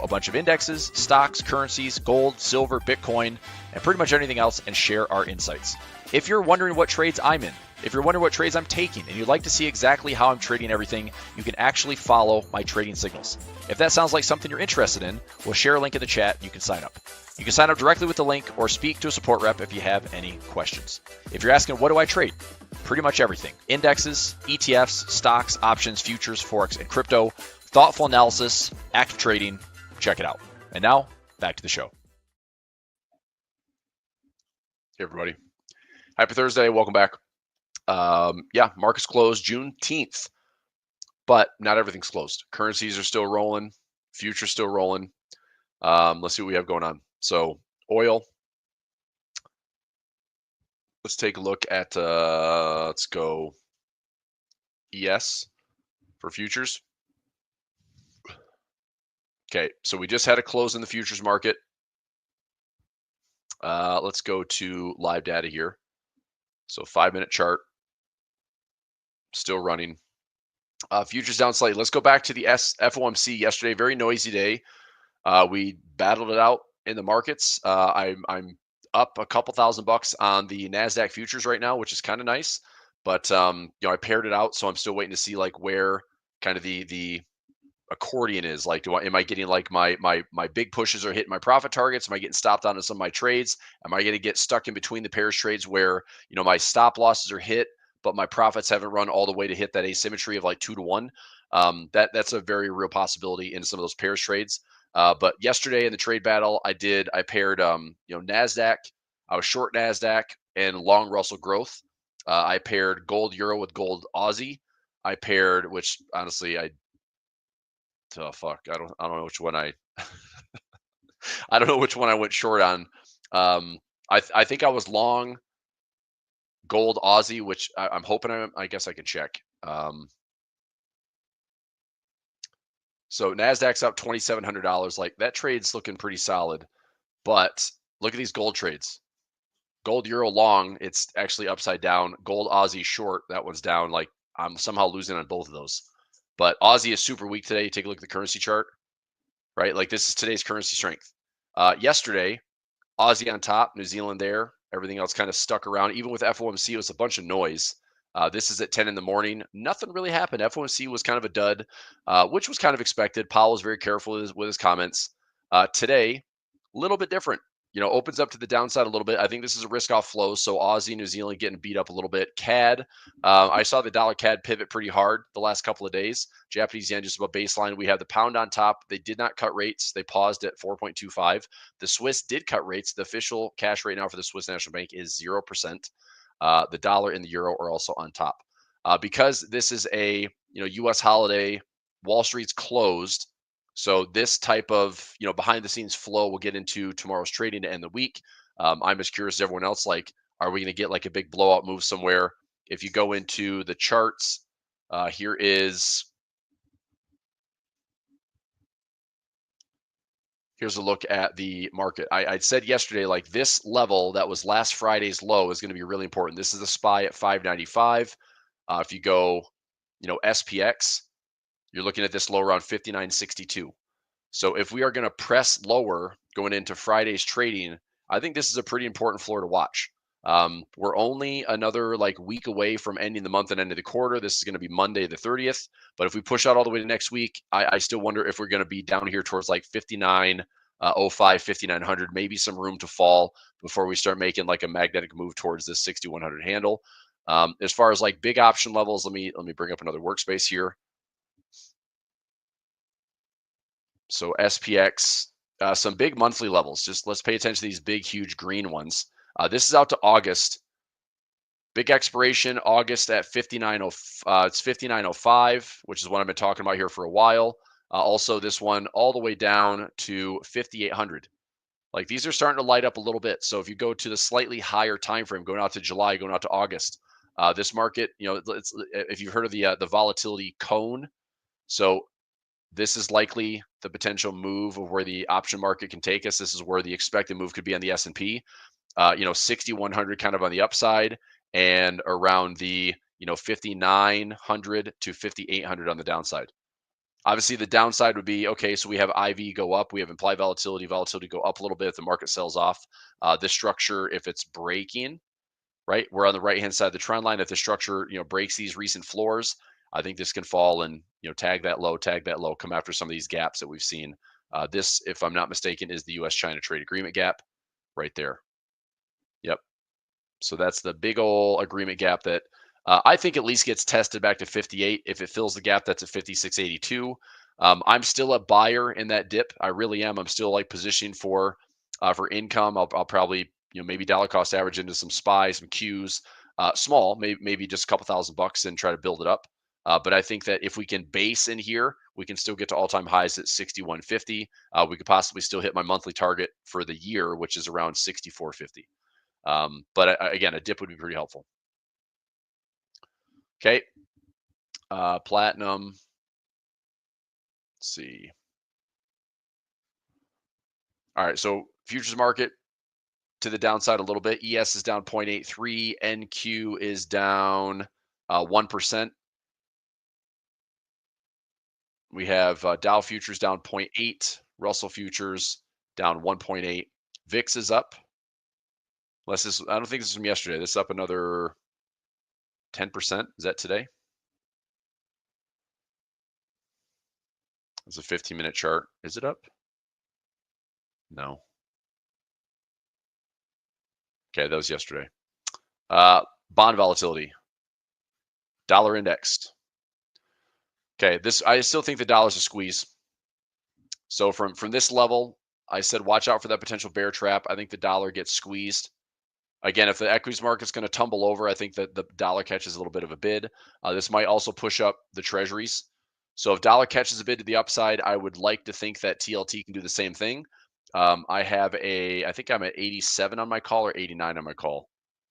a bunch of indexes, stocks, currencies, gold, silver, Bitcoin, and pretty much anything else, and share our insights. If you're wondering what trades I'm in, if you're wondering what trades I'm taking, and you'd like to see exactly how I'm trading everything, you can actually follow my trading signals. If that sounds like something you're interested in, we'll share a link in the chat. You can sign up. You can sign up directly with the link or speak to a support rep if you have any questions. If you're asking, what do I trade? Pretty much everything. Indexes, ETFs, stocks, options, futures, Forex, and crypto. Thoughtful analysis, active trading. Check it out. And now, back to the show. Hey, everybody. Happy Thursday. Welcome back. Yeah, markets closed Juneteenth, but not everything's closed. Currencies are still rolling. Futures still rolling. Let's see what we have going on. So oil. Let's take a look at, let's go ES for futures. Okay, so we just had a close in the futures market. Let's go to live data here. So 5-minute chart, still running. Futures down slightly. Let's go back to the FOMC yesterday. Very noisy day. We battled it out in the markets. I'm up a couple $1,000 on the NASDAQ futures right now, which is kind of nice. But I paired it out, so I'm still waiting to see like where kind of the accordion is. Like, am I getting like my big pushes are hitting my profit targets? Am I getting stopped on some of my trades? Am I going to get stuck in between the pairs trades where my stop losses are hit, but my profits haven't run all the way to hit that asymmetry of like 2 to 1? That's a very real possibility in some of those pairs trades. But yesterday in the trade battle, I paired NASDAQ. I was short NASDAQ and long Russell growth. I paired gold euro with gold Aussie. I paired, which honestly I don't know which one I I don't know which one I went short on. I think I was long gold Aussie, which I'm hoping I guess I can check. So NASDAQ's up $2,700. Like that trade's looking pretty solid, but look at these gold trades. Gold euro long, it's actually upside down. Gold Aussie short, that one's down. Like I'm somehow losing on both of those. But Aussie is super weak today. Take a look at the currency chart, right? Like this is today's currency strength. Yesterday, Aussie on top, New Zealand there. Everything else kind of stuck around. Even with FOMC, it was a bunch of noise. This is at 10 in the morning. Nothing really happened. FOMC was kind of a dud, which was kind of expected. Powell was very careful with his comments. Today, a little bit different. Opens up to the downside a little bit. I think this is a risk-off flow. So Aussie, New Zealand getting beat up a little bit. CAD, I saw the dollar CAD pivot pretty hard the last couple of days. Japanese yen just about baseline. We have the pound on top. They did not cut rates. They paused at 4.25. The Swiss did cut rates. The official cash rate now for the Swiss National Bank is 0%. The dollar and the euro are also on top. Because this is a U.S. holiday, Wall Street's closed. So this type of behind the scenes flow we'll get into tomorrow's trading to end the week. I'm as curious as everyone else. Like, are we going to get like a big blowout move somewhere? If you go into the charts, here's a look at the market. I said yesterday, like this level that was last Friday's low is going to be really important. This is a SPY at 595. If you go, SPX, you're looking at this low around 59.62. So if we are going to press lower going into Friday's trading, I think this is a pretty important floor to watch. We're only another like week away from ending the month and end of the quarter. This is going to be Monday the 30th. But if we push out all the way to next week, I still wonder if we're going to be down here towards like 59.05, 5,900, maybe some room to fall before we start making like a magnetic move towards this 6,100 handle. As far as like big option levels, let me bring up another workspace here. So SPX, some big monthly levels. Just let's pay attention to these big, huge green ones. This is out to August. Big expiration August at 59.05. It's 59.05, which is what I've been talking about here for a while. Also, this one all the way down to 5,800. Like these are starting to light up a little bit. So if you go to the slightly higher time frame, going out to July, going out to August, this market, if you've heard of the volatility cone, so this is likely the potential move of where the option market can take us. This is where the expected move could be on the S&P. 6,100 kind of on the upside, and around the 5,900 to 5,800 on the downside. Obviously, the downside would be, okay, so we have IV go up, we have implied volatility go up a little bit, the market sells off. This structure, if it's breaking, right, we're on the right-hand side of the trend line. If the structure, breaks these recent floors, I think this can fall and, tag that low, come after some of these gaps that we've seen. This, if I'm not mistaken, is the US-China trade agreement gap right there. Yep. So that's the big old agreement gap that I think at least gets tested back to 58. If it fills the gap, that's at 56.82. I'm still a buyer in that dip. I really am. I'm still like positioning for income. I'll probably maybe dollar cost average into some SPY, some Qs, small, maybe just a couple $1,000 and try to build it up. But I think that if we can base in here, we can still get to all-time highs at 61.50. We could possibly still hit my monthly target for the year, which is around 64.50. But again, a dip would be pretty helpful. Okay. Platinum. Let's see. All right. So futures market to the downside a little bit. ES is down 0.83. NQ is down 1%. We have Dow futures down 0.8. Russell futures down 1.8. VIX is up. I don't think this is from yesterday. This is up another 10%. Is that today? It's a 15-minute chart. Is it up? No. Okay, that was yesterday. Bond volatility. Dollar index. Okay, I still think the dollar's a squeeze. So from this level, I said watch out for that potential bear trap. I think the dollar gets squeezed. Again, if the equities market's going to tumble over, I think that the dollar catches a little bit of a bid. This might also push up the treasuries. So if dollar catches a bid to the upside, I would like to think that TLT can do the same thing. I think I'm at 87 on my call or 89 on my call.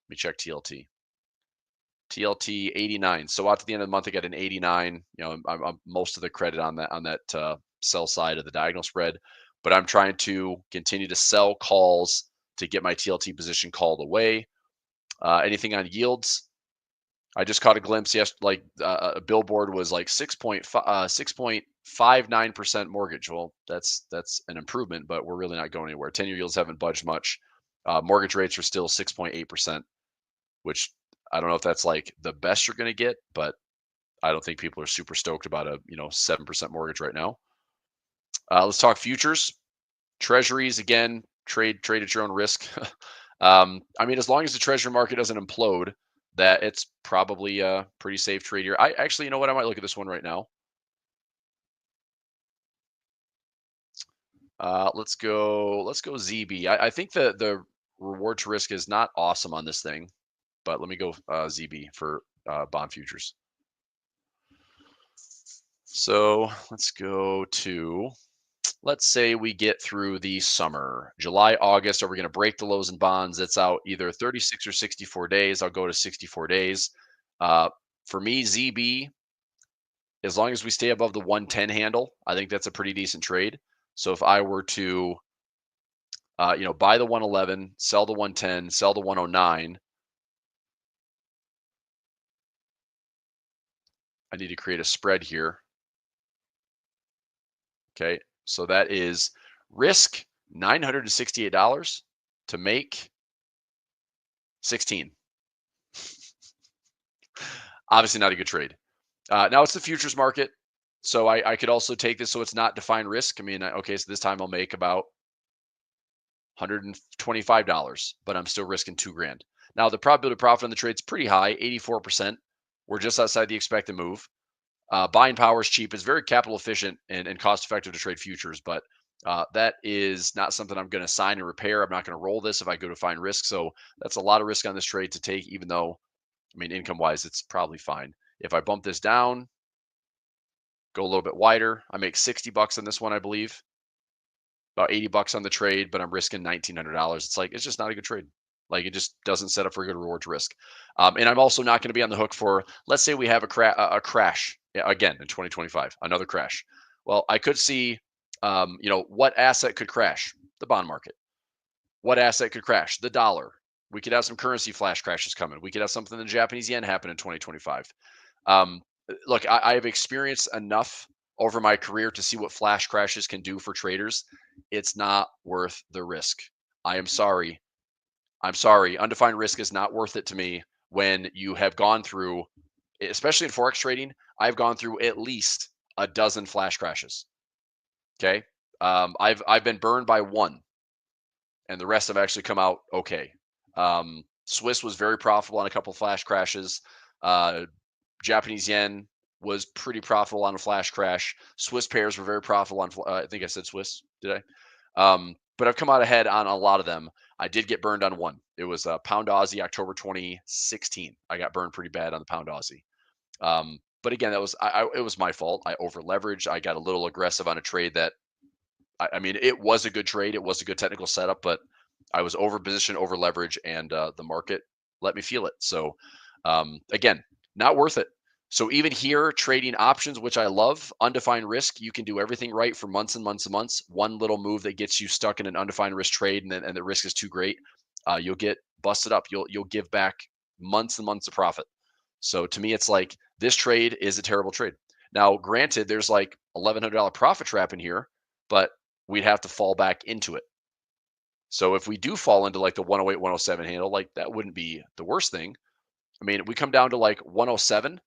Let me check TLT. TLT 89. So out to the end of the month, I got an 89. I'm most of the credit on that sell side of the diagonal spread, but I'm trying to continue to sell calls to get my TLT position called away. Anything on yields? I just caught a glimpse. Yes, like a billboard was like 6.59% mortgage. Well, that's an improvement, but we're really not going anywhere. 10-year yields haven't budged much. Mortgage rates are still 6.8%, which I don't know if that's like the best you're going to get, but I don't think people are super stoked about a 7% mortgage right now. Let's talk futures, treasuries again. Trade at your own risk. I mean, as long as the treasury market doesn't implode, that it's probably a pretty safe trade here. I actually, you know what? I might look at this one right now. Let's go ZB. I think the reward to risk is not awesome on this thing, but let me go ZB for bond futures. So let's go to, let's say we get through the summer, July, August. Are we going to break the lows and bonds? That's out either 36 or 64 days. I'll go to 64 days. For me, ZB, as long as we stay above the 110 handle, I think that's a pretty decent trade. So if I were to, buy the 111, sell the 110, sell the 109, I need to create a spread here. Okay, so that is risk $968 to make 16. Obviously not a good trade. Now it's the futures market. So I could also take this so it's not defined risk. I mean, okay, so this time I'll make about $125, but I'm still risking $2,000. Now the probability of profit on the trade's pretty high, 84%. We're just outside the expected move. Buying power is cheap. It's very capital efficient and cost effective to trade futures, but that is not something I'm going to sign and repair. I'm not going to roll this if I go to find risk. So that's a lot of risk on this trade to take, even though, I mean, income wise, it's probably fine. If I bump this down, go a little bit wider, I make $60 on this one, I believe. About $80 on the trade, but I'm risking $1,900. It's just not a good trade. Like it just doesn't set up for a good reward to risk. And I'm also not going to be on the hook for, let's say we have a crash again in 2025, another crash. Well, I could see, what asset could crash? The bond market. What asset could crash? The dollar. We could have some currency flash crashes coming. We could have something in the Japanese yen happen in 2025. Look, I have experienced enough over my career to see what flash crashes can do for traders, it's not worth the risk. I am sorry. I'm sorry. Undefined risk is not worth it to me when you have gone through, especially in Forex trading, I've gone through at least a dozen flash crashes. Okay. I've been burned by one, and the rest have actually come out okay. Swiss was very profitable on a couple flash crashes. Uh, Japanese yen was pretty profitable on a flash crash. Swiss pairs were very profitable on. I think I said Swiss. Did I? But I've come out ahead on a lot of them. I did get burned on one. It was pound Aussie, October 2016. I got burned pretty bad on the pound Aussie. But again, that was it was my fault. I over leveraged. I got a little aggressive on a trade that I mean, it was a good trade. It was a good technical setup, but I was over position, over leverage, and the market let me feel it. So again, not worth it. So even here, trading options, which I love, undefined risk, you can do everything right for months and months and months. One little move that gets you stuck in an undefined risk trade, and the risk is too great, you'll get busted up. You'll give back months and months of profit. So to me, it's like this trade is a terrible trade. Now, granted, there's like $1,100 profit trap in here, but we'd have to fall back into it. So if we do fall into like the 108, 107 handle, like that wouldn't be the worst thing. I mean, we come down to like 107,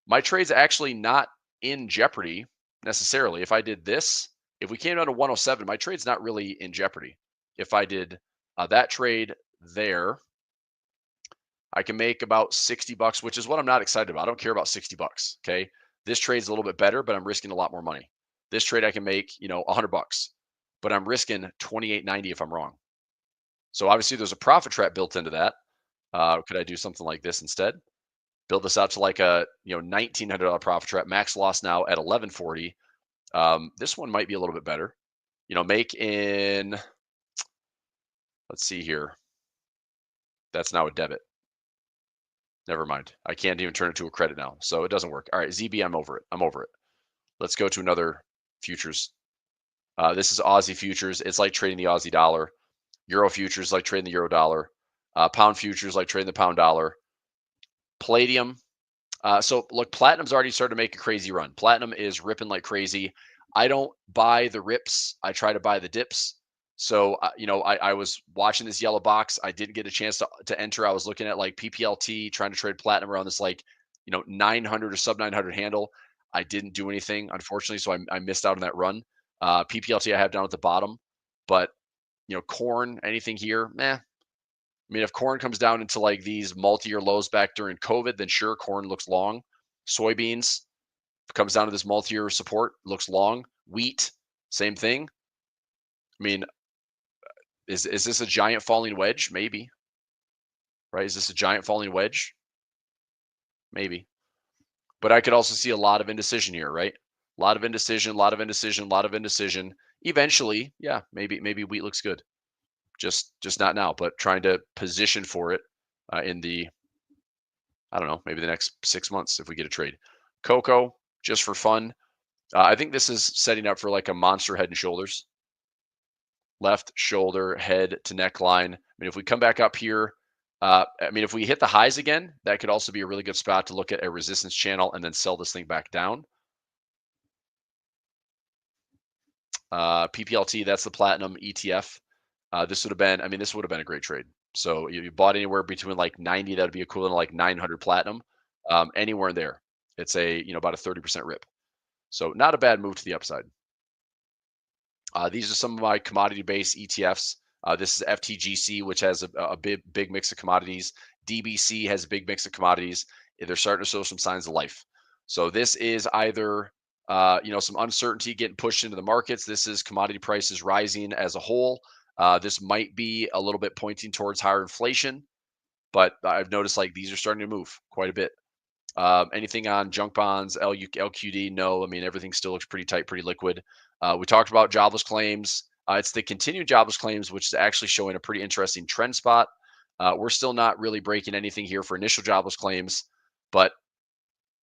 my trade's actually not in jeopardy necessarily. If I did this, if we came down to 107, my trade's not really in jeopardy. If I did that trade there, I can make about 60 bucks, which is what I'm not excited about. I don't care about 60 bucks. Okay. This trade's a little bit better, but I'm risking a lot more money. This trade I can make, 100 bucks, but I'm risking 28.90 if I'm wrong. So obviously there's a profit trap built into that. Could I do something like this instead? Build this out to like a $1,900 profit trap. Max loss now at 1140. This one might be a little bit better. Make in. Let's see here. That's now a debit. Never mind. I can't even turn it to a credit now, so it doesn't work. All right, ZB, I'm over it. I'm over it. Let's go to another futures. This is Aussie futures. It's like trading the Aussie dollar. Euro futures like trading the euro dollar. Pound futures like trading the pound dollar. Palladium. So look, platinum's already started to make a crazy run. Platinum is ripping like crazy. I don't buy the rips. I try to buy the dips. So I was watching this yellow box. I didn't get a chance to enter. I was looking at like PPLT, trying to trade platinum around this 900 or sub 900 handle. I didn't do anything, unfortunately, so I missed out on that run. PPLT I have down at the bottom, but corn, anything here, meh. I mean, if corn comes down into like these multi-year lows back during COVID, then sure, corn looks long. Soybeans comes down to this multi-year support, looks long. Wheat, same thing. I mean, is this a giant falling wedge? Maybe. Right? Is this a giant falling wedge? Maybe. But I could also see a lot of indecision here, right? A lot of indecision, a lot of indecision, a lot of indecision. Eventually, yeah, maybe wheat looks good. Just not now, but trying to position for it in the, I don't know, maybe the next 6 months if we get a trade. Cocoa, just for fun. I think this is setting up for like a monster head and shoulders. Left shoulder, head to neckline. I mean, if we come back up here, if we hit the highs again, that could also be a really good spot to look at a resistance channel and then sell this thing back down. PPLT, that's the platinum ETF. This would have been a great trade. So you bought anywhere between like 90, that would be equivalent to like 900 platinum. Anywhere in there, it's about a 30% rip. So not a bad move to the upside. These are some of my commodity-based ETFs. This is FTGC, which has a big mix of commodities. DBC has a big mix of commodities. They're starting to show some signs of life. So this is either some uncertainty getting pushed into the markets. This is commodity prices rising as a whole. This might be a little bit pointing towards higher inflation, but I've noticed like these are starting to move quite a bit. Anything on junk bonds, LQD? No, I mean, everything still looks pretty tight, pretty liquid. We talked about jobless claims. It's the continued jobless claims, which is actually showing a pretty interesting trend spot. We're still not really breaking anything here for initial jobless claims, but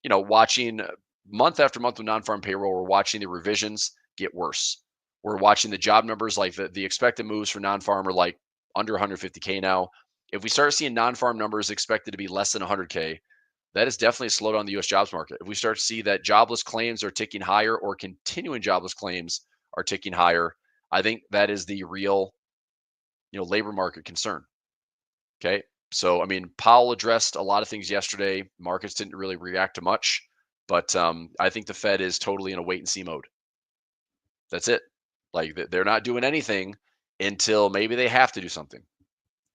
watching month after month of non-farm payroll, we're watching the revisions get worse. We're watching the job numbers, like the expected moves for non-farm are like under 150K now. If we start seeing non-farm numbers expected to be less than 100K, that is definitely slowed down the U.S. jobs market. If we start to see that jobless claims are ticking higher or continuing jobless claims are ticking higher, I think that is the real, labor market concern. Okay. So, I mean, Powell addressed a lot of things yesterday. Markets didn't really react to much, but I think the Fed is totally in a wait and see mode. That's it. Like they're not doing anything until maybe they have to do something.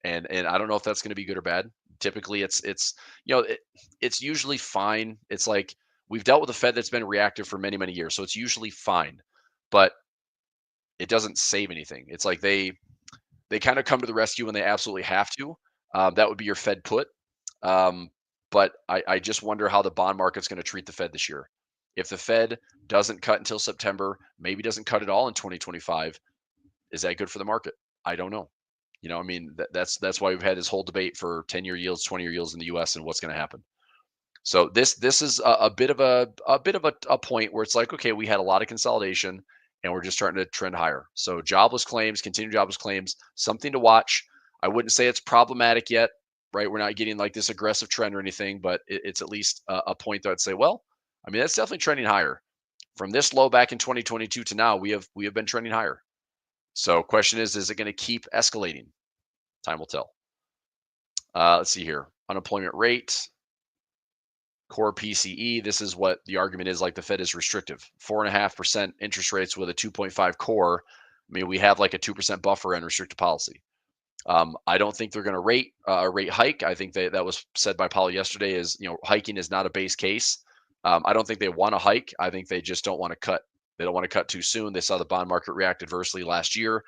And I don't know if that's going to be good or bad. Typically, it's it's usually fine. It's like we've dealt with a Fed that's been reactive for many years, so it's usually fine, but it doesn't save anything. It's like they kind of come to the rescue when they absolutely have to. That would be your Fed put. Um, but I just wonder how the bond market's going to treat the Fed this year. If the Fed doesn't cut until September, maybe doesn't cut at all in 2025, is that good for the market? I don't know. I mean, that's why we've had this whole debate for 10-year yields, 20-year yields in the U.S. and what's going to happen. So this is a bit of a point where it's like, okay, we had a lot of consolidation and we're just starting to trend higher. So jobless claims, continued jobless claims, something to watch. I wouldn't say it's problematic yet, right? We're not getting like this aggressive trend or anything, but it's at least a point that I'd say, well, I mean, that's definitely trending higher. From this low back in 2022 to now, we have been trending higher. So question is it going to keep escalating? Time will tell. Let's see here. Unemployment rate, core PCE. This is what the argument is, like the Fed is restrictive. 4.5% interest rates with a 2.5 core. I mean, we have like a 2% buffer and restrictive policy. I don't think they're going to rate a rate hike. I think that was said by Powell yesterday is, hiking is not a base case. I don't think they want to hike. I think they just don't want to cut. They don't want to cut too soon. They saw the bond market react adversely last year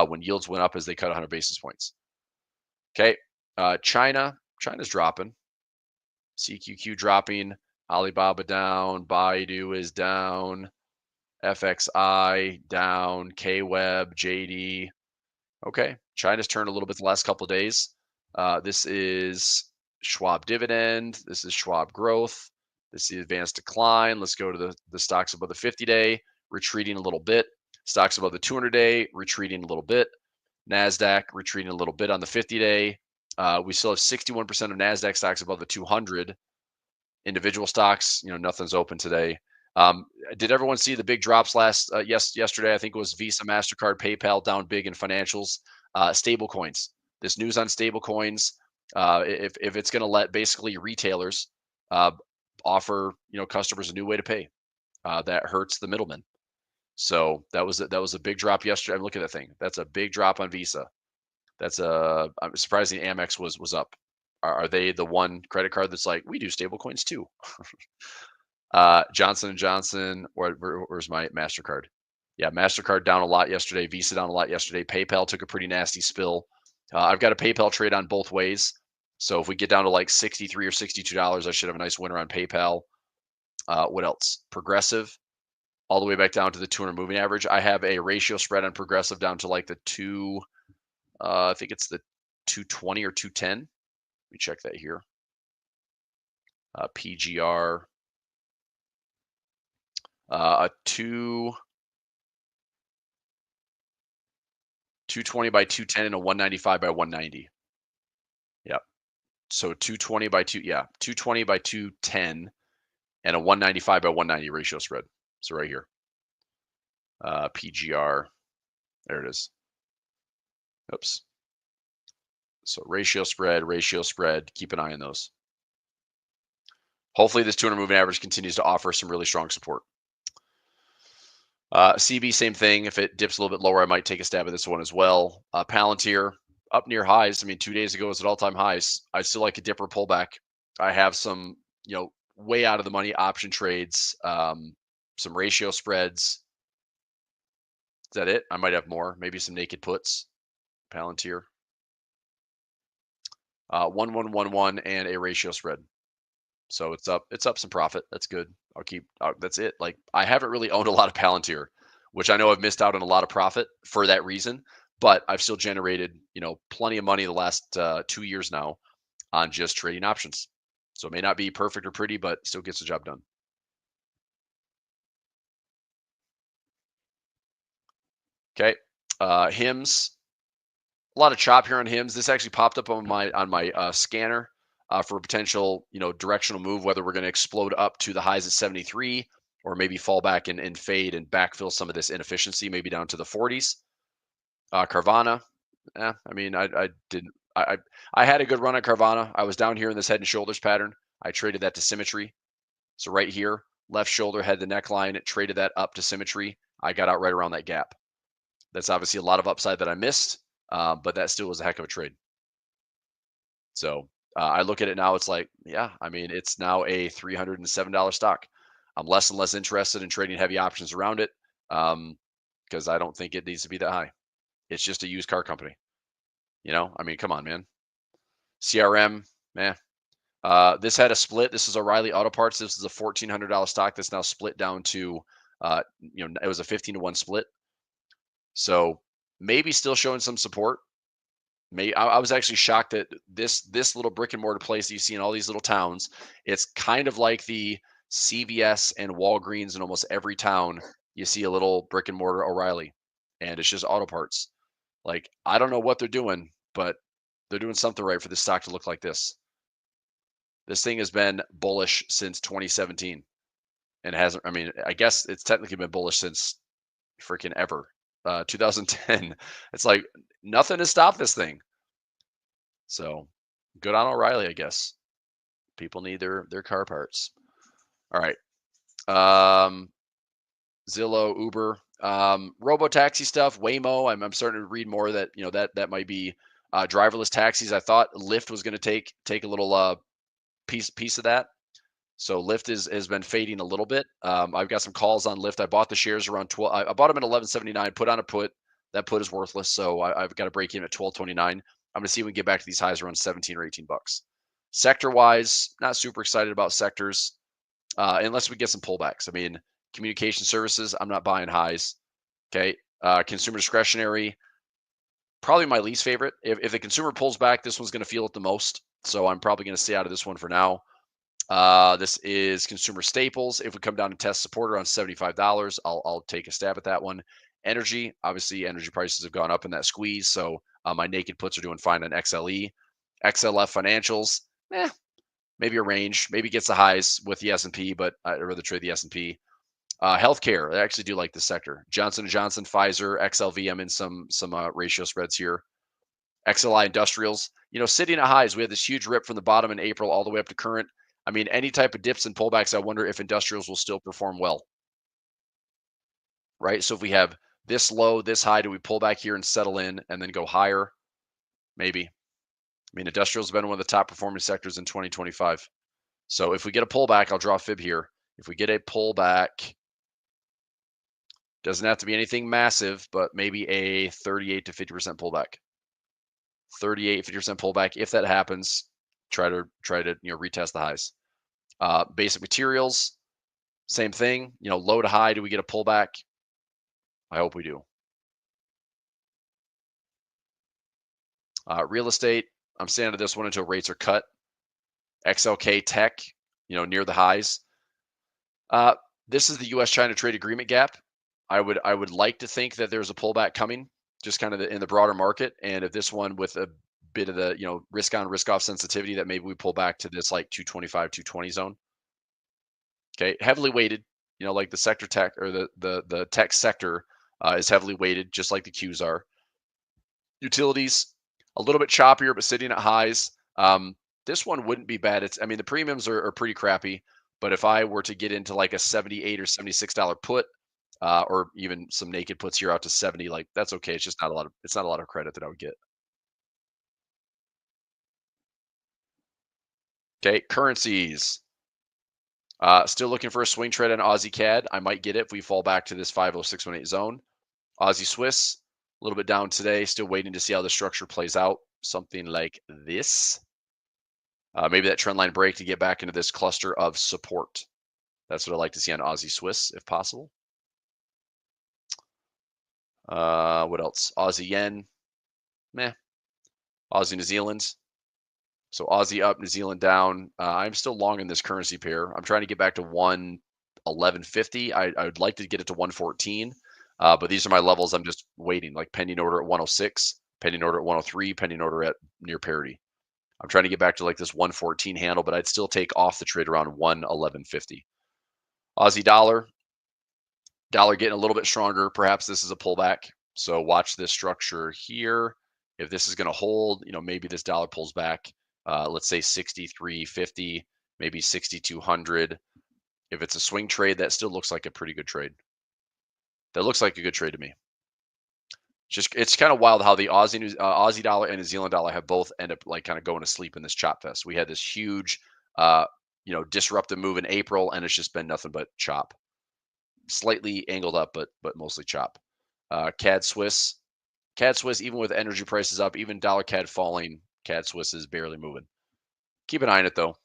when yields went up as they cut 100 basis points. Okay. China's dropping. CQQ dropping. Alibaba down. Baidu is down. FXI down. KWeb, JD. Okay. China's turned a little bit the last couple of days. This is Schwab dividend. This is Schwab growth. This is advanced decline. Let's go to the stocks above the 50-day, retreating a little bit. Stocks above the 200-day, retreating a little bit. NASDAQ retreating a little bit on the 50-day. We still have 61% of NASDAQ stocks above the 200. Individual stocks, nothing's open today. Did everyone see the big drops yesterday? I think it was Visa, MasterCard, PayPal down big in financials. Stable coins. This news on stable coins, if it's going to let basically retailers offer customers a new way to pay, that hurts the middlemen. So that was a big drop yesterday. I'm looking at that thing. That's a big drop on Visa. I'm surprising Amex was up. Are they the one credit card that's like, we do stable coins too? Johnson & Johnson, where's my MasterCard? Yeah, MasterCard down a lot yesterday. Visa down a lot yesterday. PayPal took a pretty nasty spill. I've got a PayPal trade on both ways. So if we get down to like $63 or $62, I should have a nice winner on PayPal. What else? Progressive, all the way back down to the 200 moving average. I have a ratio spread on Progressive down to like the I think it's the 220 or 210. Let me check that here. PGR. A 220 by 210 and a 195 by 190. Yep. So 220 by 220 by 210 and a 195 by 190 ratio spread. So right here. PGR. There it is. Oops. So ratio spread. Keep an eye on those. Hopefully this 200 moving average continues to offer some really strong support. CB, same thing. If it dips a little bit lower, I might take a stab at this one as well. Palantir up near highs. I mean, 2 days ago was at all-time highs. I still like a dip or pullback. I have some, way out of the money option trades, some ratio spreads. Is that it? I might have more. Maybe some naked puts. Palantir. 1111 and a ratio spread. So it's up some profit. That's good. That's it. Like I haven't really owned a lot of Palantir, which I know I've missed out on a lot of profit for that reason, but I've still generated, plenty of money the last 2 years now on just trading options. So it may not be perfect or pretty, but still gets the job done. Okay. HIMS. A lot of chop here on HIMS. This actually popped up on my scanner for a potential, directional move, whether we're going to explode up to the highs at 73 or maybe fall back and fade and backfill some of this inefficiency, maybe down to the 40s. Carvana, I mean, I didn't. I had a good run on Carvana. I was down here in this head and shoulders pattern. I traded that to symmetry. So right here, left shoulder head the neckline, it traded that up to symmetry. I got out right around that gap. That's obviously a lot of upside that I missed, but that still was a heck of a trade. So I look at it now, it's like, yeah, I mean, it's now a $307 stock. I'm less and less interested in trading heavy options around it because I don't think it needs to be that high. It's just a used car company. I mean, come on, man. CRM, man. This had a split. This is O'Reilly Auto Parts. This is a $1,400 stock that's now split down to, it was a 15-to-1 split. So maybe still showing some support. I was actually shocked that this little brick and mortar place that you see in all these little towns, it's kind of like the CVS and Walgreens in almost every town. You see a little brick and mortar O'Reilly, and it's just auto parts. Like, I don't know what they're doing, but they're doing something right for this stock to look like this. This thing has been bullish since 2017 and hasn't, I mean, I guess it's technically been bullish since freaking ever. 2010. It's like nothing has stopped this thing. So good on O'Reilly, I guess. People need their car parts. All right. Zillow, Uber, robo taxi stuff, Waymo. I'm starting to read more that that might be driverless taxis. I thought Lyft was going to take a little piece of that. So Lyft has been fading a little bit. I've got some calls on Lyft. I bought the shares around 12. I bought them at 11.79. Put on a put. That put is worthless. So I've got to break in at 12.29. I'm going to see if we can get back to these highs around 17 or 18 bucks. Sector wise, not super excited about sectors unless we get some pullbacks. I mean, communication services, I'm not buying highs. Okay. Consumer discretionary, probably my least favorite. If the consumer pulls back, this one's going to feel it the most. So I'm probably going to stay out of this one for now. This is consumer staples. If we come down and test support around $75, I'll take a stab at that one. Energy, obviously, energy prices have gone up in that squeeze. So my naked puts are doing fine on XLE. XLF financials, maybe a range, maybe gets the highs with the S&P, but I'd rather trade the S&P. Healthcare, I actually do like this sector. Johnson & Johnson, Pfizer, XLV, I'm in some ratio spreads here. XLI Industrials, sitting at highs. We had this huge rip from the bottom in April all the way up to current. I mean, any type of dips and pullbacks, I wonder if industrials will still perform well. Right? So if we have this low, this high, do we pull back here and settle in and then go higher? Maybe. I mean, industrials have been one of the top performing sectors in 2025. So if we get a pullback, I'll draw a fib here. If we get a pullback, doesn't have to be anything massive, but maybe a 38 to 50% pullback. 38, 50% pullback. If that happens, try to retest the highs. Basic materials, same thing. Low to high. Do we get a pullback? I hope we do. Real estate. I'm staying to this one until rates are cut. XLK Tech, near the highs. This is the U.S.-China trade agreement gap. I would like to think that there's a pullback coming, just kind of in the broader market. And if this one with a bit of the risk on, risk off sensitivity, that maybe we pull back to this like 225, 220 zone. Okay, heavily weighted. Like the sector tech or the tech sector is heavily weighted, just like the Qs are. Utilities, a little bit choppier, but sitting at highs. This one wouldn't be bad. I mean, the premiums are pretty crappy, but if I were to get into like a $78 or $76 put, or even some naked puts here out to 70, like that's okay. It's just not a lot of credit that I would get. Okay, currencies. Still looking for a swing trade on Aussie CAD. I might get it if we fall back to this 50618 zone. Aussie Swiss, a little bit down today. Still waiting to see how the structure plays out. Something like this. Maybe that trend line break to get back into this cluster of support. That's what I like to see on Aussie Swiss, if possible. What else? Aussie Yen. Meh. Aussie New Zealand. So Aussie up, New Zealand down. I'm still long in this currency pair. I'm trying to get back to 111.50. I would like to get it to 114. But these are my levels. I'm just waiting, like pending order at 106, pending order at 103, pending order at near parity. I'm trying to get back to like this 114 handle, but I'd still take off the trade around 111.50. Aussie dollar, dollar getting a little bit stronger. Perhaps this is a pullback. So watch this structure here. If this is going to hold, maybe this dollar pulls back. Let's say 63.50, maybe 6,200. If it's a swing trade, that still looks like a pretty good trade. That looks like a good trade to me. It's kind of wild how the Aussie dollar and New Zealand dollar have both end up like kind of going to sleep in this chop fest. We had this huge, disruptive move in April, and it's just been nothing but chop. Slightly angled up, but mostly chop. CAD Swiss, even with energy prices up, even dollar CAD falling, CAD Swiss is barely moving. Keep an eye on it though.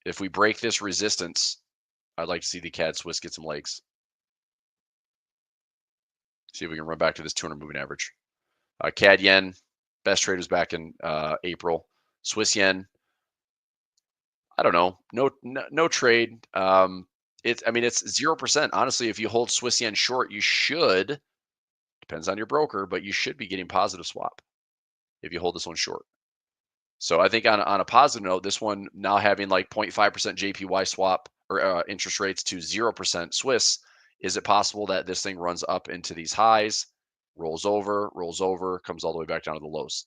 If we break this resistance, I'd like to see the CAD Swiss get some legs. See if we can run back to this 200 moving average. CAD yen, best trade was back in April. Swiss yen, I don't know, no trade. It's 0%. Honestly, if you hold Swiss yen short, you should. Depends on your broker, but you should be getting positive swap if you hold this one short. So I think on a positive note, this one now having like 0.5% JPY swap or interest rates to 0% Swiss, is it possible that this thing runs up into these highs, rolls over, comes all the way back down to the lows?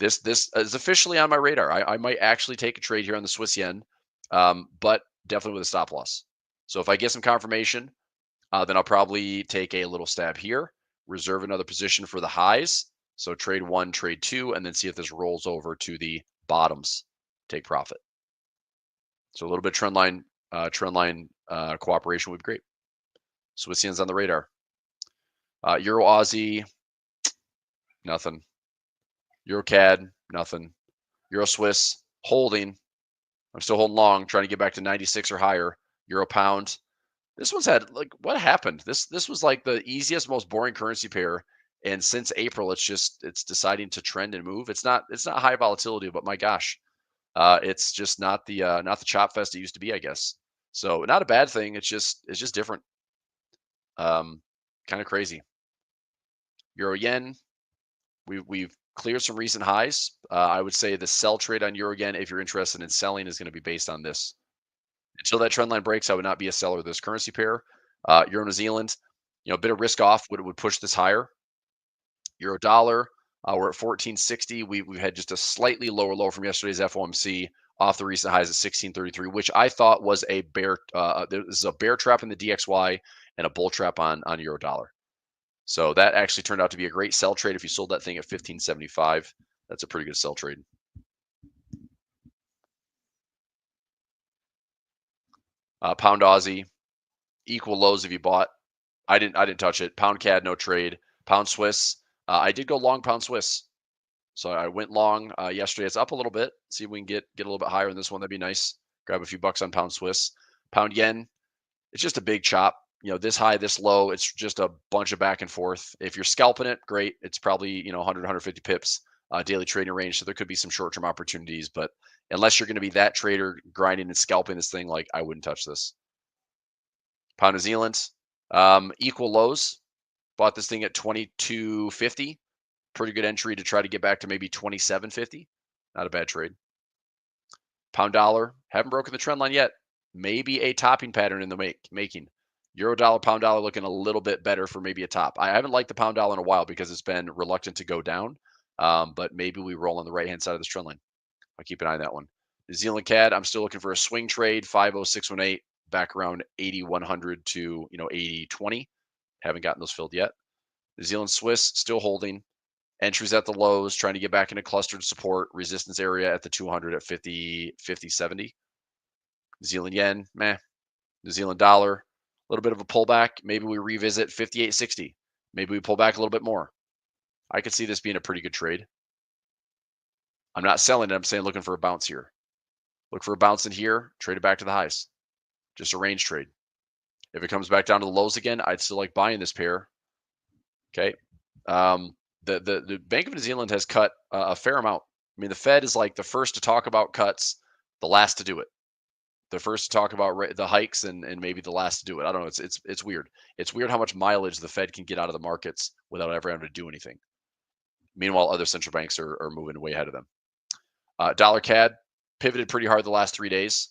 This is officially on my radar. I might actually take a trade here on the Swiss yen, but definitely with a stop loss. So if I get some confirmation, then I'll probably take a little stab here, reserve another position for the highs. So trade 1, trade 2, and then see if this rolls over to the bottoms. Take profit. So a little bit trend line cooperation would be great. Swiss yen's on the radar. Euro Aussie, nothing. Euro CAD, nothing. Euro Swiss, holding. I'm still holding long, trying to get back to 96 or higher. Euro Pound. This one's had like, what happened? This was like the easiest, most boring currency pair, and since April, it's deciding to trend and move. It's not high volatility, but my gosh, it's just not the chop fest it used to be, I guess. So not a bad thing. It's just different. Kind of crazy. Euro yen, we've cleared some recent highs. I would say the sell trade on euro yen, if you're interested in selling, is going to be based on this. Until that trend line breaks, I would not be a seller of this currency pair. Euro New Zealand, a bit of risk off would push this higher. Euro dollar, we're at 1460. We've had just a slightly lower low from yesterday's FOMC off the recent highs at 1633, which I thought was a bear. This is a bear trap in the DXY and a bull trap on euro dollar. So that actually turned out to be a great sell trade. If you sold that thing at 1575, that's a pretty good sell trade. Pound Aussie, equal lows if you bought. I didn't touch it. Pound CAD, no trade. Pound Swiss, I did go long pound Swiss. So I went long yesterday. It's up a little bit. See if we can get a little bit higher in this one. That'd be nice. Grab a few bucks on pound Swiss. Pound yen, it's just a big chop. This high, this low, it's just a bunch of back and forth. If you're scalping it, great. It's probably, 100, 150 pips daily trading range. So there could be some short-term opportunities, but unless you're going to be that trader grinding and scalping this thing, like I wouldn't touch this. Pound New Zealand, equal lows. Bought this thing at 22.50. Pretty good entry to try to get back to maybe 27.50. Not a bad trade. Pound dollar, haven't broken the trend line yet. Maybe a topping pattern in the making. Euro dollar, pound dollar looking a little bit better for maybe a top. I haven't liked the pound dollar in a while because it's been reluctant to go down. But maybe we roll on the right-hand side of this trend line. I'll keep an eye on that one. New Zealand CAD, I'm still looking for a swing trade, 50618, back around 8100 to 8020. Haven't gotten those filled yet. New Zealand Swiss, still holding. Entries at the lows, trying to get back into clustered support, resistance area at the 200 at 50, 70. New Zealand yen, meh. New Zealand dollar, a little bit of a pullback. Maybe we revisit 58.60. Maybe we pull back a little bit more. I could see this being a pretty good trade. I'm not selling it. I'm saying looking for a bounce here. Look for a bounce in here, trade it back to the highs. Just a range trade. If it comes back down to the lows again, I'd still like buying this pair. Okay. The Bank of New Zealand has cut a fair amount. I mean, the Fed is like the first to talk about cuts, the last to do it. The first to talk about the hikes and maybe the last to do it. I don't know. It's weird. It's weird how much mileage the Fed can get out of the markets without ever having to do anything. Meanwhile, other central banks are moving way ahead of them. Dollar CAD pivoted pretty hard the last 3 days.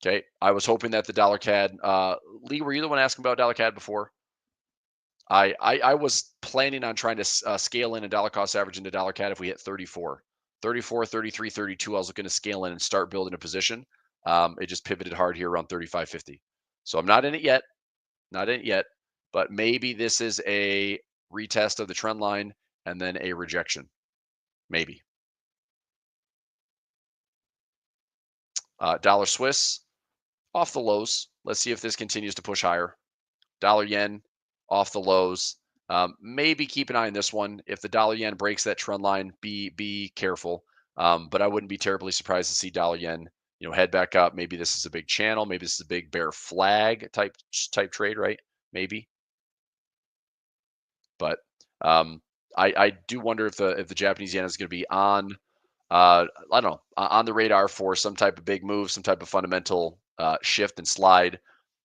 Okay, I was hoping that the dollar CAD. Lee, were you the one asking about dollar CAD before? I was planning on trying to scale in a dollar cost average into dollar CAD if we hit 34, 34, 33, 32. I was looking to scale in and start building a position. It just pivoted hard here around 35.50. So I'm not in it yet, not in it yet, but maybe this is a retest of the trend line and then a rejection, maybe. Dollar Swiss off the lows. Let's see if this continues to push higher. Dollar yen off the lows. Maybe keep an eye on this one. If the dollar yen breaks that trend line, be careful. But I wouldn't be terribly surprised to see dollar yen, head back up. Maybe this is a big channel. Maybe this is a big bear flag type trade, right? Maybe. But I do wonder if the Japanese yen is going to be on I don't know, on the radar for some type of big move, some type of fundamental shift and slide.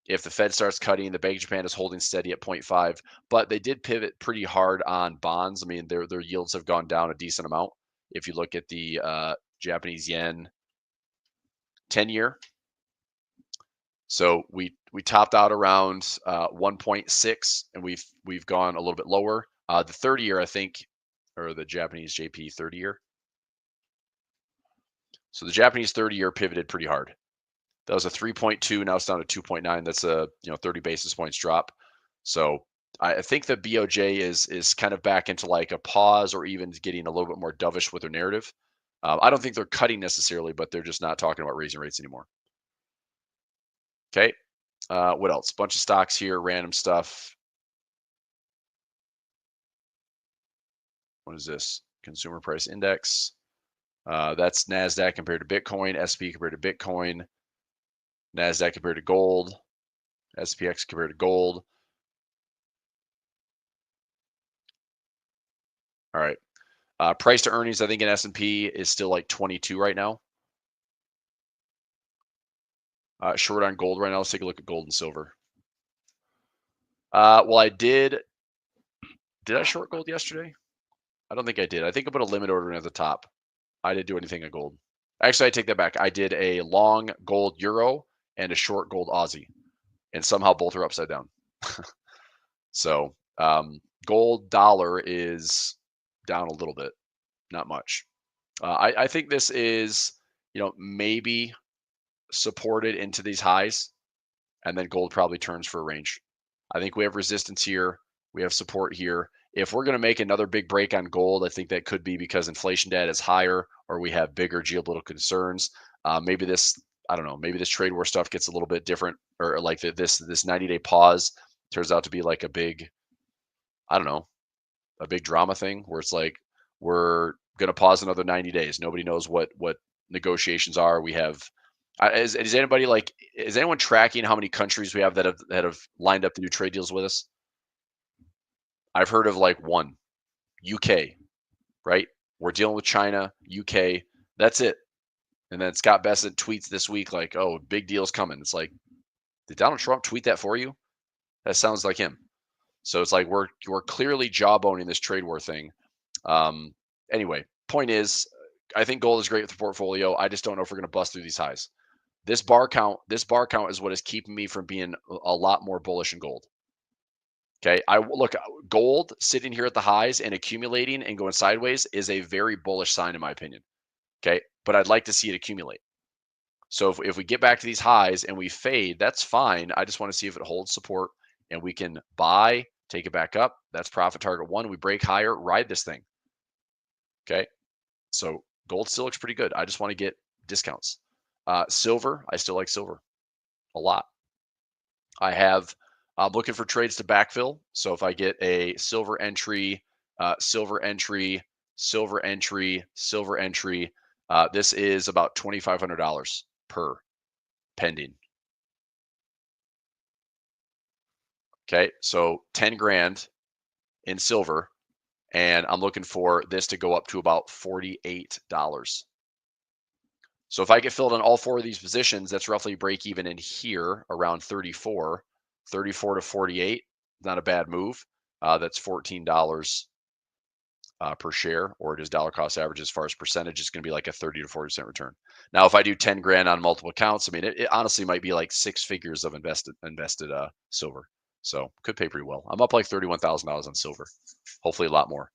If the Fed starts cutting, the Bank of Japan is holding steady at 0.5, but they did pivot pretty hard on bonds. I mean, their yields have gone down a decent amount. If you look at the Japanese yen 10-year, so we topped out around 1.6, and we've gone a little bit lower. The 30-year, I think, or the Japanese JP 30-year. So the Japanese 30-year pivoted pretty hard. That was a 3.2. Now it's down to 2.9. That's a 30 basis points drop. So I think the BOJ is kind of back into like a pause or even getting a little bit more dovish with their narrative. I don't think they're cutting necessarily, but they're just not talking about raising rates anymore. Okay. What else? Bunch of stocks here, random stuff. What is this? Consumer price index. That's NASDAQ compared to Bitcoin, SP compared to Bitcoin, NASDAQ compared to gold, SPX compared to gold. All right. Price to earnings, I think in S&P is still like 22 right now. Short on gold right now. Let's take a look at gold and silver. Well, I did. Did I short gold yesterday? I don't think I did. I think I put a limit order in at the top. I didn't do anything on gold. Actually, I take that back. I did a long gold euro and a short gold Aussie, and somehow both are upside down. So gold dollar is down a little bit, not much. I think this is, maybe supported into these highs, and then gold probably turns for a range. I think we have resistance here. We have support here. If we're going to make another big break on gold, I think that could be because inflation data is higher or we have bigger geopolitical concerns. Maybe this, I don't know, maybe this trade war stuff gets a little bit different, or like this 90-day pause turns out to be like a big, I don't know, a big drama thing where it's like we're going to pause another 90 days. Nobody knows what negotiations are. We have is anybody like, is anyone tracking how many countries we have that have lined up to do trade deals with us? I've heard of like one, UK, right? We're dealing with China, UK. That's it. And then Scott Bessent tweets this week like, "Oh, big deal's coming." It's like, did Donald Trump tweet that for you? That sounds like him. So it's like we're clearly jawboning this trade war thing. Anyway, point is, I think gold is great with the portfolio. I just don't know if we're going to bust through these highs. This bar count is what is keeping me from being a lot more bullish in gold. Okay, I look, gold sitting here at the highs and accumulating and going sideways is a very bullish sign in my opinion. Okay, but I'd like to see it accumulate. So if we get back to these highs and we fade, that's fine. I just want to see if it holds support and we can buy, take it back up. That's profit target one. We break higher, ride this thing. Okay, so gold still looks pretty good. I just want to get discounts. Silver, I still like silver a lot. I'm looking for trades to backfill. So if I get a silver entry, silver entry, silver entry, silver entry, this is about $2,500 per pending. Okay, so 10 grand in silver, and I'm looking for this to go up to about $48. So if I get filled on all four of these positions, that's roughly break even in here around 34 to 48. Not a bad move. That's $14 per share, or it is dollar cost average as far as percentage. It's going to be like a 30 to 40% return. Now, if I do 10 grand on multiple accounts, I mean, it honestly might be like 6 figures of invested silver. So could pay pretty well. I'm up like $31,000 on silver. Hopefully a lot more.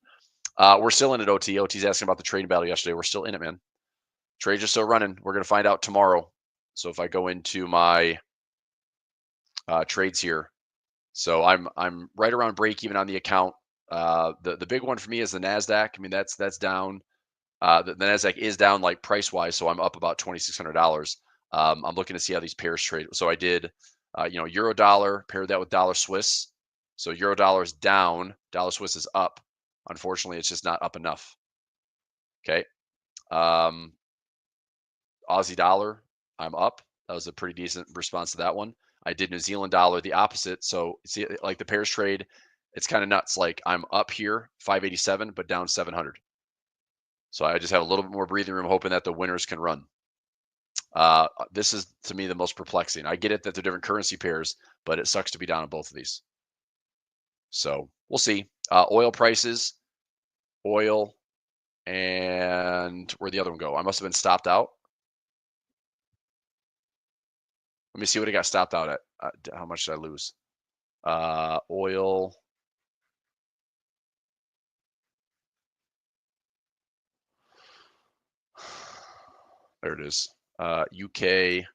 We're still in at OT. OT's asking about the trading battle yesterday. We're still in it, man. Trades are still running. We're going to find out tomorrow. So if I go into my trades here, so I'm right around break even on the account. The big one for me is the Nasdaq. I mean, that's down. The Nasdaq is down like price wise, so I'm up about $2,600. I'm looking to see how these pairs trade. So I did, euro dollar, paired that with dollar Swiss. So euro dollar is down, dollar Swiss is up. Unfortunately, it's just not up enough. Okay. Aussie dollar, I'm up. That was a pretty decent response to that one. I did New Zealand dollar, the opposite. So see, like the pairs trade, it's kind of nuts. Like I'm up here, 587, but down 700. So I just have a little bit more breathing room, hoping that the winners can run. This is to me the most perplexing. I get it that they're different currency pairs, but it sucks to be down on both of these. So we'll see. Oil prices, oil, and where'd the other one go? I must have been stopped out. Let me see what it got stopped out at. How much did I lose? Oil. There it is. UK.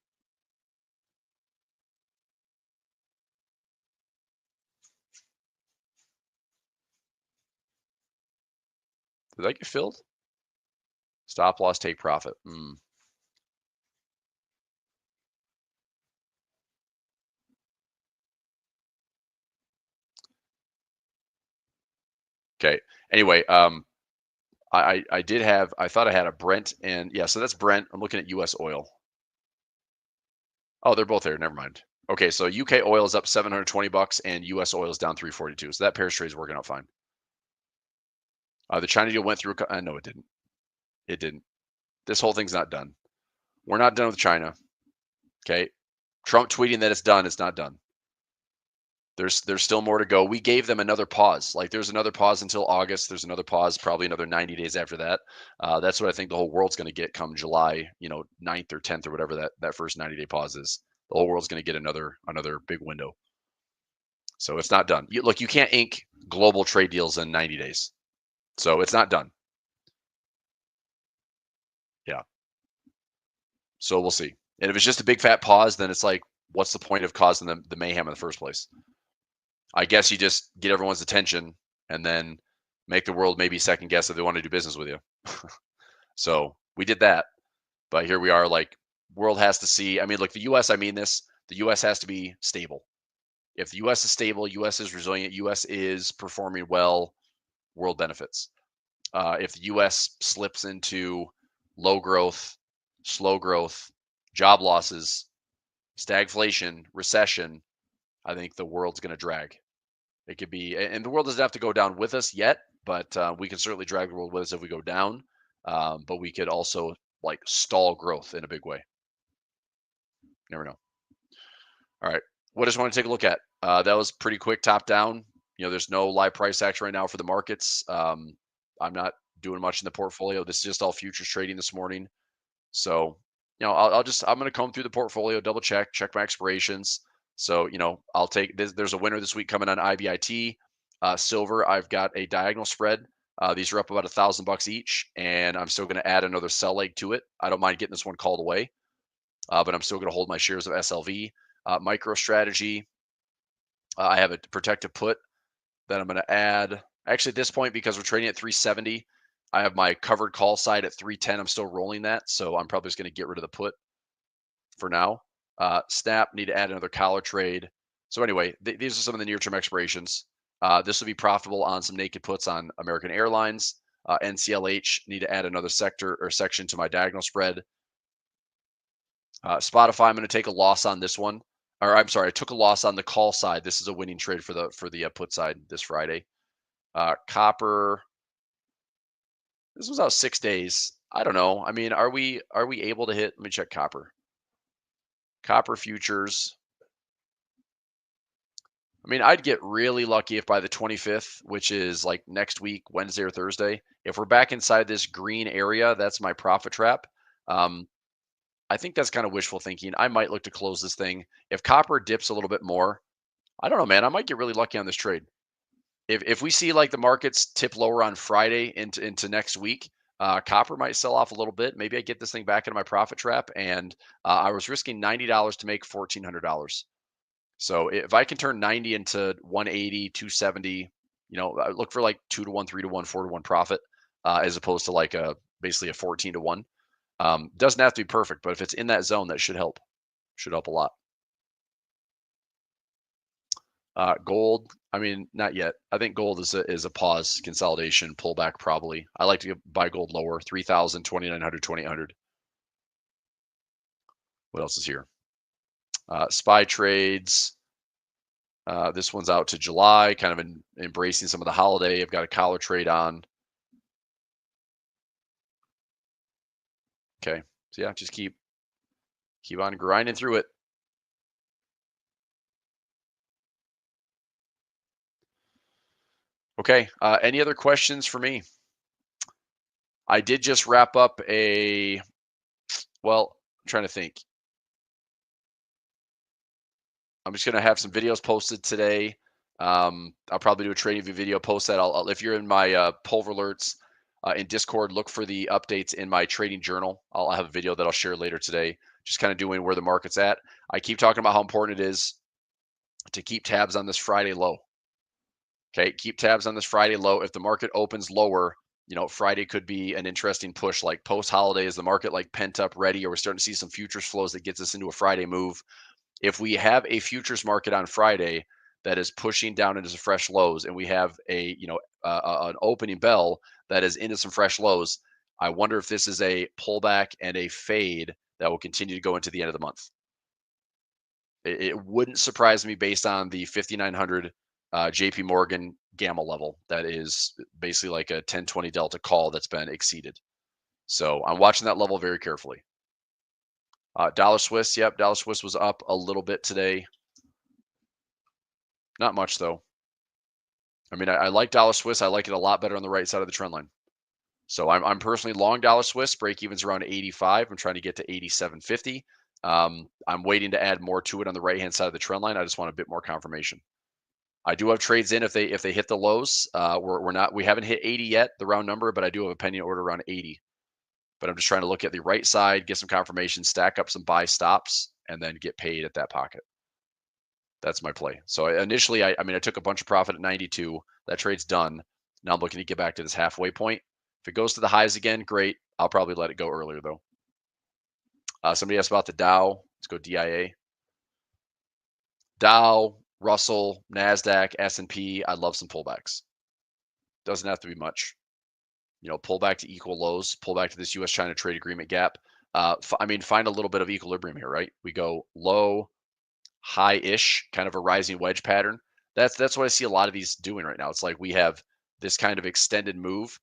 Did that get filled? Stop loss, take profit. Okay. Anyway, I did have, I thought I had a Brent, and yeah, so that's Brent. I'm looking at US oil. Oh, they're both there. Never mind. Okay, so UK oil is up $720 and US oil is down 342. So that pair trade is working out fine. The China deal went through. No, it didn't. It didn't. This whole thing's not done. We're not done with China. Okay. Trump tweeting that it's done. It's not done. There's still more to go. We gave them another pause. Like there's another pause until August. There's another pause, probably another 90 days after that. That's what I think the whole world's going to get come July, 9th or 10th or whatever that first 90-day pause is. The whole world's going to get another big window. So it's not done. Look, you can't ink global trade deals in 90 days. So it's not done. Yeah. So we'll see. And if it's just a big fat pause, then it's like, what's the point of causing the mayhem in the first place? I guess you just get everyone's attention and then make the world maybe second guess if they want to do business with you. So we did that, but here we are. Like, world has to see. I mean, look, the U.S. I mean this. The U.S. has to be stable. If the U.S. is stable, U.S. is resilient, U.S. is performing well, world benefits. If the U.S. slips into low growth, slow growth, job losses, stagflation, recession, I think the world's going to drag. It could be, and the world doesn't have to go down with us yet, but we can certainly drag the world with us if we go down. But we could also like stall growth in a big way. Never know. All right. What I just want to take a look at. That was pretty quick top down. There's no live price action right now for the markets. I'm not doing much in the portfolio. This is just all futures trading this morning. So, I'm going to comb through the portfolio, double check my expirations. So, I'll take this. There's a winner this week coming on IBIT. Silver, I've got a diagonal spread. These are up about $1,000 each, and I'm still going to add another sell leg to it. I don't mind getting this one called away, but I'm still going to hold my shares of SLV. MicroStrategy, I have a protective put that I'm going to add. Actually, at this point, because we're trading at 370, I have my covered call side at 310. I'm still rolling that, so I'm probably just going to get rid of the put for now. Snap, need to add another collar trade. So anyway, these are some of the near-term expirations. This will be profitable on some naked puts on American Airlines. NCLH, need to add another sector or section to my diagonal spread. Spotify, I'm going to take a loss on this one. Or I'm sorry, I took a loss on the call side. This is a winning trade for the put side this Friday. Copper, this was out 6 days. I don't know. I mean, are we able to hit? Let me check copper. Copper futures. I mean, I'd get really lucky if by the 25th, which is like next week, Wednesday or Thursday, if we're back inside this green area, that's my profit trap. Um, I think that's kind of wishful thinking. I might look to close this thing. If copper dips a little bit more, I don't know, man. I might get really lucky on this trade. If we see like the markets tip lower on Friday into next week, copper might sell off a little bit. Maybe I get this thing back into my profit trap, and I was risking $90 to make $1,400. So if I can turn 90 into 180, 270, I look for like 2 to 1, 3 to 1, 4 to 1 profit, as opposed to like basically a 14 to 1. Doesn't have to be perfect, but if it's in that zone, that should help. Should help a lot. Gold, I mean, not yet. I think gold is a pause consolidation pullback probably. I like to buy gold lower, 3,000, 2,900, 2,800. What else is here? SPY trades. This one's out to July, kind of embracing some of the holiday. I've got a collar trade on. Okay, so yeah, just keep on grinding through it. Okay, any other questions for me? I did just wrap up well, I'm trying to think. I'm just gonna have some videos posted today. I'll probably do a trading view video, post that. If you're in my Pulver alerts in Discord, look for the updates in my trading journal. I'll have a video that I'll share later today, just kind of doing where the market's at. I keep talking about how important it is to keep tabs on this Friday low. Okay, keep tabs on this Friday low. If the market opens lower, Friday could be an interesting push. Like post holiday, is the market like pent up, ready, or we're starting to see some futures flows that gets us into a Friday move? If we have a futures market on Friday that is pushing down into some fresh lows, and we have an opening bell that is into some fresh lows, I wonder if this is a pullback and a fade that will continue to go into the end of the month. It wouldn't surprise me based on the 5,900 JP Morgan gamma level. That is basically like a 10-20 delta call that's been exceeded. So I'm watching that level very carefully. Dollar Swiss, yep, dollar Swiss was up a little bit today. Not much though. I mean, I like dollar Swiss. I like it a lot better on the right side of the trend line. So I'm personally long dollar Swiss. Break even's around 85. I'm trying to get to 87.50. I'm waiting to add more to it on the right hand side of the trend line. I just want a bit more confirmation. I do have trades in if they hit the lows. We haven't hit 80 yet, the round number, but I do have a pending order around 80. But I'm just trying to look at the right side, get some confirmation, stack up some buy stops, and then get paid at that pocket. That's my play. So initially, I took a bunch of profit at 92. That trade's done. Now I'm looking to get back to this halfway point. If it goes to the highs again, great. I'll probably let it go earlier though. Somebody asked about the Dow. Let's go DIA. Dow, Russell, NASDAQ, S&P. I love some pullbacks. Doesn't have to be much. Pull back to equal lows, pull back to this U.S.-China trade agreement gap. Find a little bit of equilibrium here, right? We go low, high-ish, kind of a rising wedge pattern. That's what I see a lot of these doing right now. It's like we have this kind of extended move.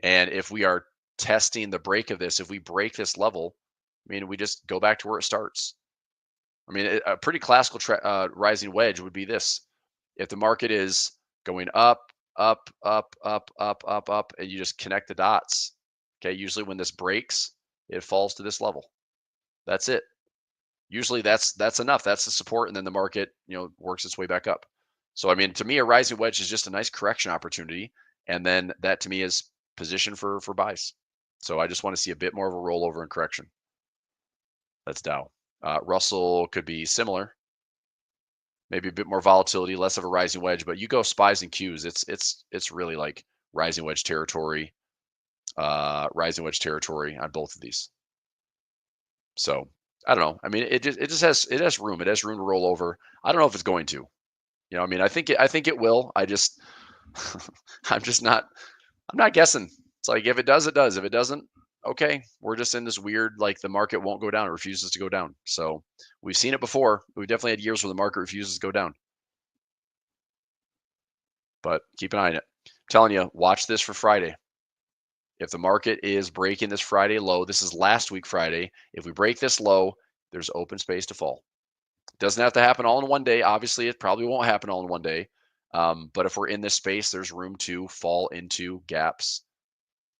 And if we are testing the break of this, if we break this level, we just go back to where it starts. A pretty classical rising wedge would be this. If the market is going up, up, up, up, up, up, up, and you just connect the dots. Okay, usually when this breaks, it falls to this level. That's it. Usually that's enough. That's the support, and then the market, works its way back up. So to me, a rising wedge is just a nice correction opportunity, and then that to me is position for buys. So I just want to see a bit more of a rollover and correction. That's Dow. Russell could be similar. Maybe a bit more volatility, less of a rising wedge, but you go SPYs and Qs, it's really like rising wedge territory on both of these. So I don't know. It has room. It has room to roll over. I don't know if it's going to. I think it will. I'm not guessing. It's like if it does, it does. If it doesn't, okay, we're just in this weird, like the market won't go down. It refuses to go down. So we've seen it before. We've definitely had years where the market refuses to go down. But keep an eye on it. I'm telling you, watch this for Friday. If the market is breaking this Friday low, this is last week Friday. If we break this low, there's open space to fall. Doesn't have to happen all in one day. Obviously, it probably won't happen all in one day. But if we're in this space, there's room to fall into gaps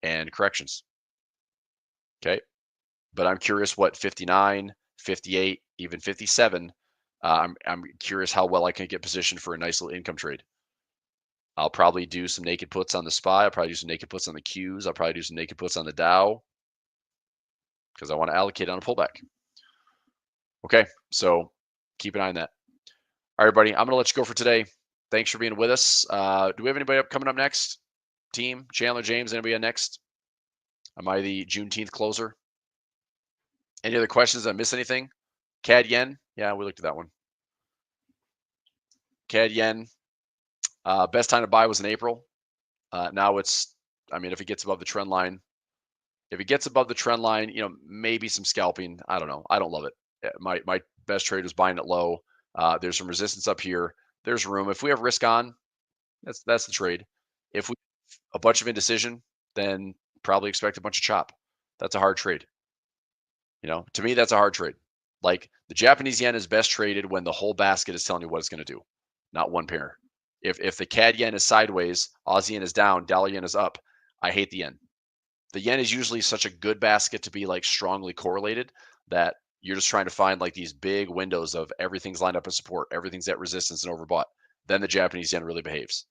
and corrections. Okay. But I'm curious what 59, 58, even 57. I'm curious how well I can get positioned for a nice little income trade. I'll probably do some naked puts on the SPY. I'll probably do some naked puts on the Qs. I'll probably do some naked puts on the Dow because I want to allocate on a pullback. Okay, so keep an eye on that. All right, everybody, I'm going to let you go for today. Thanks for being with us. Do we have anybody coming up next? Team, Chandler, James, anybody next? Am I the Juneteenth closer? Any other questions? Did I miss anything? CAD Yen? Yeah, we looked at that one. CAD Yen. Best time to buy was in April. Now it's, I mean, if it gets above the trend line, maybe some scalping. I don't know. I don't love it. My best trade was buying it low. There's some resistance up here. There's room. If we have risk on, that's the trade. If we have a bunch of indecision, then probably expect a bunch of chop. That's a hard trade. To me, that's a hard trade. Like the Japanese yen is best traded when the whole basket is telling you what it's going to do, not one pair. If the CAD yen is sideways, Aussie yen is down, dollar yen is up, I hate the yen. The yen is usually such a good basket to be like strongly correlated that you're just trying to find like these big windows of everything's lined up as support, everything's at resistance and overbought. Then the Japanese yen really behaves.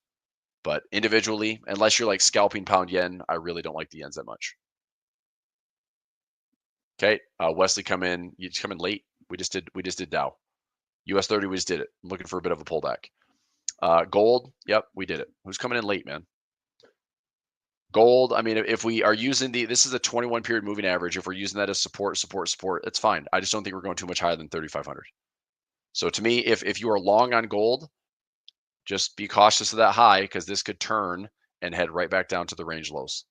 But individually, unless you're like scalping pound yen, I really don't like the yens that much. Okay, Wesley, come in. You just come in late. We just did Dow. US 30, we just did it. I'm looking for a bit of a pullback. Gold, yep, we did it. Who's coming in late, man? Gold, I mean, if we are using this is a 21 period moving average. If we're using that as support, it's fine. I just don't think we're going too much higher than 3,500. So to me, if you are long on gold, just be cautious of that high because this could turn and head right back down to the range lows.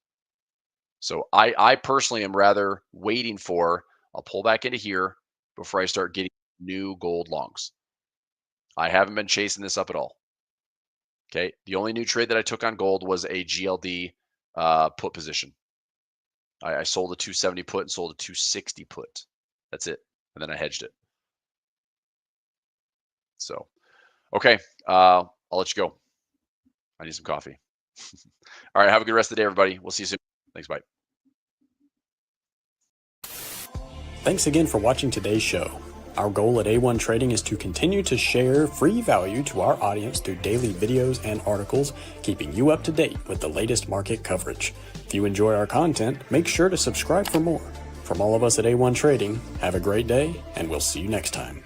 So I personally am rather waiting for a pullback into here before I start getting new gold longs. I haven't been chasing this up at all. Okay, the only new trade that I took on gold was a GLD put position. I sold a 270 put and sold a 260 put. That's it. And then I hedged it. So, okay, I'll let you go. I need some coffee. All right, have a good rest of the day, everybody. We'll see you soon. Thanks, bye. Thanks again for watching today's show. Our goal at A1 Trading is to continue to share free value to our audience through daily videos and articles, keeping you up to date with the latest market coverage. If you enjoy our content, make sure to subscribe for more. From all of us at A1 Trading, have a great day, and we'll see you next time.